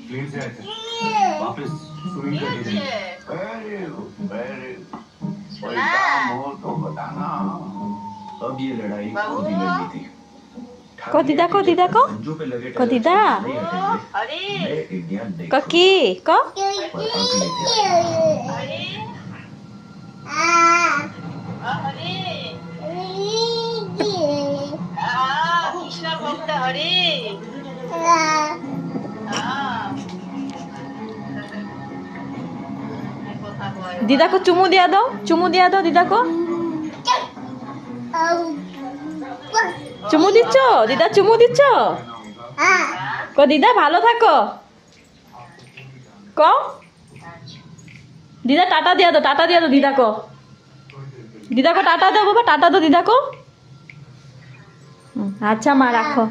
Plane से आए थे वापस स्विमिंग करके जाएंगे। कोई काम हो तो बताना। अब ये लड़ाई खुद ही लड़नी थी। को दीदा को दीदा को संजू पे लगे को दीदा नहीं हटेंगे। मैं इंडिया नहीं को की को पर अगले दिन दीदा को चुमू दिया दो दीदा को চুমু দিচ্ছ দিদা চুমু দিচ্ছ ক দিদা ভালো থাকো ক দিদা টাটা দিয়া দো দিদা কো টাটা দাও বাবা টাটা দো দিদা কো আচ্ছা মা রাখো।